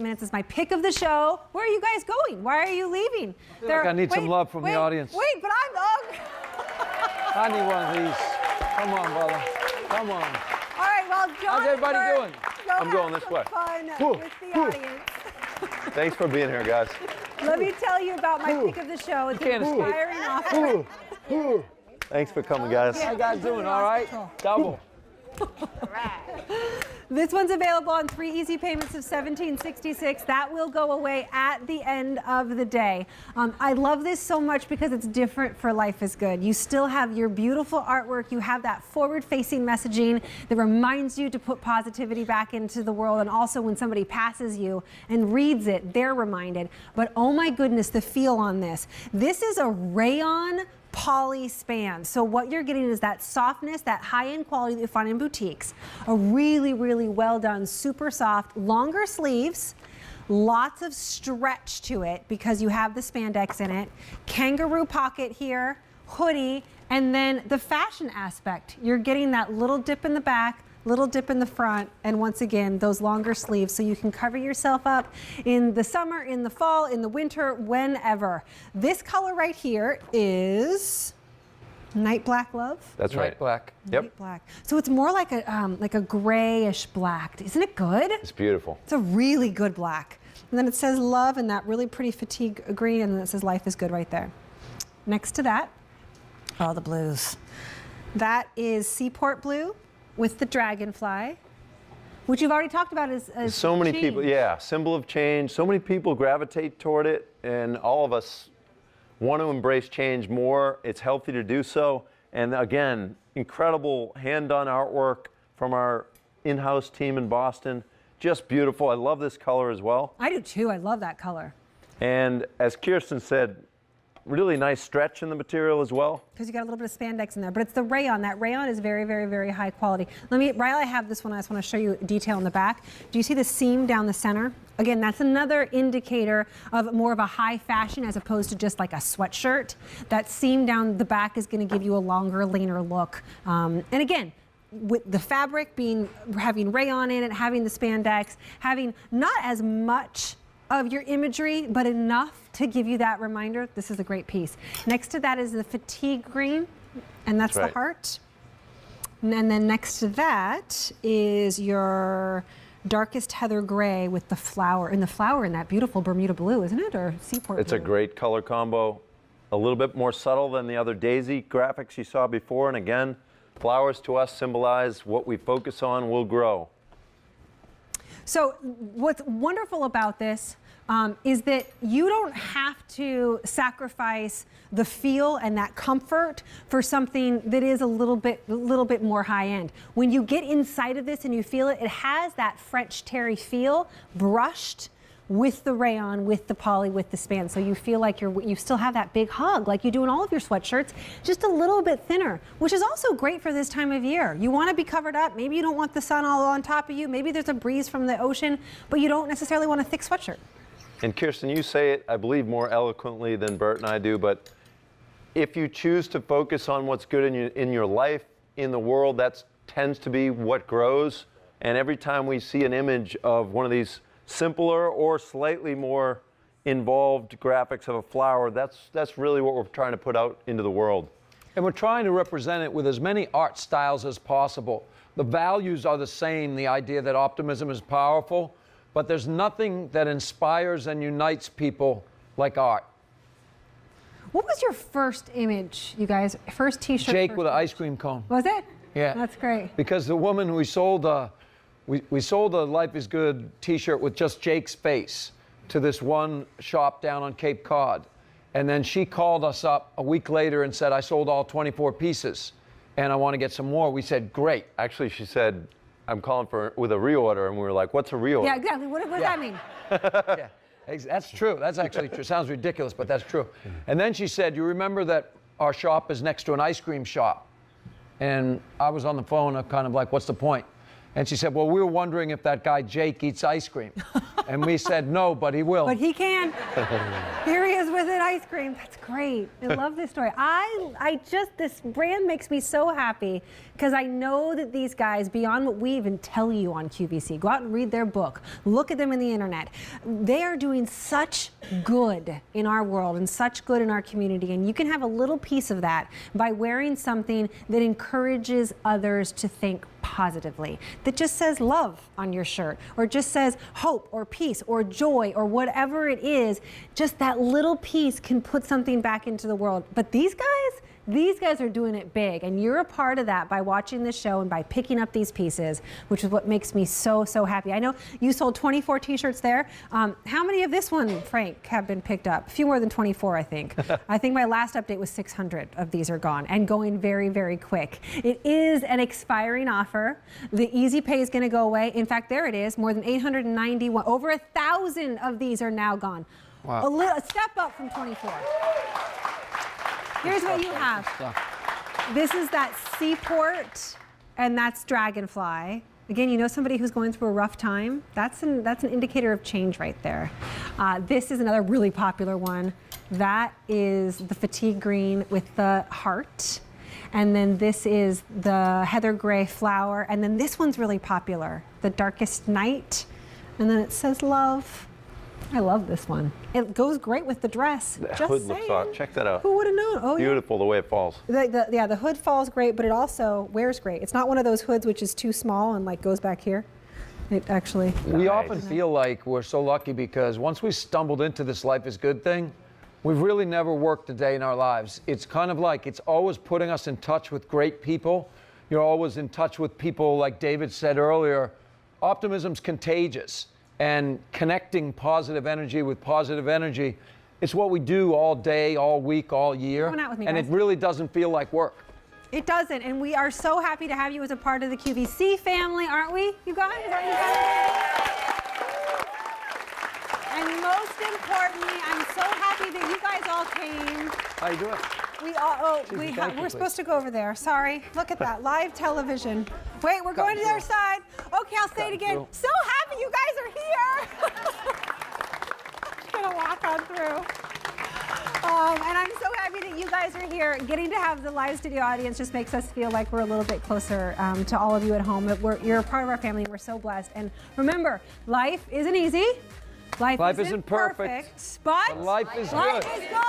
Minutes is my pick of the show. Where are you guys going? Why are you leaving? I feel like I need some love from the audience. Wait, but I need one of these. Come on, brother. Come on. All right, well, John. How's everybody doing? I'm going this way. Fun with the audience. Thanks for being here, guys. Let me tell you about my pick of the show. It's an inspiring author. Thanks for coming, guys. How you guys doing? All right? Double. This one's available on 3 easy payments of $17.66. That will go away at the end of the day. I love this so much because it's different for Life is Good. You still have your beautiful artwork. You have that forward-facing messaging that reminds you to put positivity back into the world. And also when somebody passes you and reads it, they're reminded. But oh my goodness, the feel on this. This is a rayon poly span. So what you're getting is that softness, that high-end quality that you find in boutiques. A really, really well done, super soft, longer sleeves, lots of stretch to it because you have the spandex in it. Kangaroo pocket here, hoodie, and then the fashion aspect. You're getting that little dip in the back, little dip in the front, and once again, those longer sleeves so you can cover yourself up in the summer, in the fall, in the winter, whenever. This color right here is Night Black, love? That's right. Night black. Yep. Night Black. So it's more like a grayish black. Isn't it good? It's beautiful. It's a really good black. And then it says love in that really pretty fatigue green, and then it says life is good right there. Next to that, all the blues. That is Seaport Blue with the dragonfly, which you've already talked about as So many change. people, yeah, symbol of change. So many people gravitate toward it, and all of us want to embrace change more. It's healthy to do so. And again, incredible hand-done artwork from our in-house team in Boston. Just beautiful. I love this color as well. I do too. I love that color. And as Kirsten said, really nice stretch in the material as well. Because you got a little bit of spandex in there, but it's the rayon. That rayon is very, very, very high quality. While I have this one, I just want to show you detail in the back. Do you see the seam down the center? Again, that's another indicator of more of a high fashion as opposed to just like a sweatshirt. That seam down the back is going to give you a longer, leaner look. And again, with the fabric having rayon in it, having the spandex, having not as much of your imagery, but enough to give you that reminder. This is a great piece. Next to that is the fatigue green, and that's the heart. And then next to that is your darkest heather gray with the flower, and the flower in that beautiful Bermuda blue, isn't it? Or Seaport It's blue. a great color combo. A little bit more subtle than the other daisy graphics you saw before. And again, flowers to us symbolize what we focus on will grow. So what's wonderful about this is that you don't have to sacrifice the feel and that comfort for something that is a little bit more high end. When you get inside of this and you feel it, it has that French terry feel, brushed with the rayon, with the poly, with the span. So you feel like you still have that big hug like you do in all of your sweatshirts, just a little bit thinner, which is also great for this time of year. You want to be covered up. Maybe you don't want the sun all on top of you. Maybe there's a breeze from the ocean, but you don't necessarily want a thick sweatshirt. And Kirsten, you say it, I believe, more eloquently than Bert and I do, but if you choose to focus on what's good in your life, in the world, that tends to be what grows. And every time we see an image of one of these simpler or slightly more involved graphics of a flower, that's really what we're trying to put out into the world. And we're trying to represent it with as many art styles as possible. The values are the same, the idea that optimism is powerful, but there's nothing that inspires and unites people like art. What was your first image, you guys? First t-shirt? Jake with an ice cream cone. Was it? Yeah. That's great. Because the woman we sold a Life is Good t-shirt with just Jake's face to this one shop down on Cape Cod. And then she called us up a week later and said, I sold all 24 pieces and I want to get some more. We said, great. Actually, she said, I'm calling with a reorder, and we were like, what's a reorder? Yeah, exactly. What does that mean? Yeah, that's true. That's actually true. Sounds ridiculous, but that's true. And then she said, you remember that our shop is next to an ice cream shop? And I was on the phone, kind of like, what's the point? And she said, well, we were wondering if that guy Jake eats ice cream. And we said, no, but he will. But he can. Here he is with an ice cream. That's great. I love this story. This brand makes me so happy because I know that these guys, beyond what we even tell you on QVC, go out and read their book, look at them in the internet. They are doing such good in our world and such good in our community. And you can have a little piece of that by wearing something that encourages others to think positively, that just says love on your shirt, or just says hope or peace or joy or whatever it is. Just that little piece can put something back into the world. But these guys are doing it big, and you're a part of that by watching this show and by picking up these pieces, which is what makes me so, so happy. I know you sold 24 t-shirts there. How many of this one, Frank, have been picked up? A few more than 24, I think. I think my last update was 600 of these are gone and going very, very quick. It is an expiring offer. The easy pay is going to go away. In fact, there it is, more than 891, over 1,000 of these are now gone. Wow. A step up from 24. Here's what you have. This is that Seaport, and that's Dragonfly. Again, you know somebody who's going through a rough time? That's an indicator of change right there. This is another really popular one. That is the fatigue green with the heart. And then this is the heather gray flower. And then this one's really popular, the darkest night. And then it says love. I love this one. It goes great with the dress. The Just hood saying. looks awesome. Check that out. Who would have known? Oh, Beautiful the way it falls. yeah. The hood falls great, but it also wears great. It's not one of those hoods which is too small and like goes back here. It actually. We often feel like we're so lucky because once we stumbled into this life is good thing, we've really never worked a day in our lives. It's kind of like it's always putting us in touch with great people. You're always in touch with people, like David said earlier. Optimism's contagious. And connecting positive energy with positive energy, it's what we do all day, all week, all year. Come on out with me, and guys. it really doesn't feel like work. It doesn't, and we are so happy to have you as a part of the QVC family, aren't we, you guys? Aren't you guys? And most importantly, I'm so happy that you guys all came. How you doing? We're supposed to go over there. Sorry. Look at that. Live television. Wait, we're going to the other side. Okay, I'll say it again. So happy you guys are here. I'm gonna walk on through. And I'm so happy that you guys are here. Getting to have the live studio audience just makes us feel like we're a little bit closer to all of you at home. You're a part of our family, and we're so blessed. And remember, life isn't easy. Life isn't perfect, but life is life good. is good.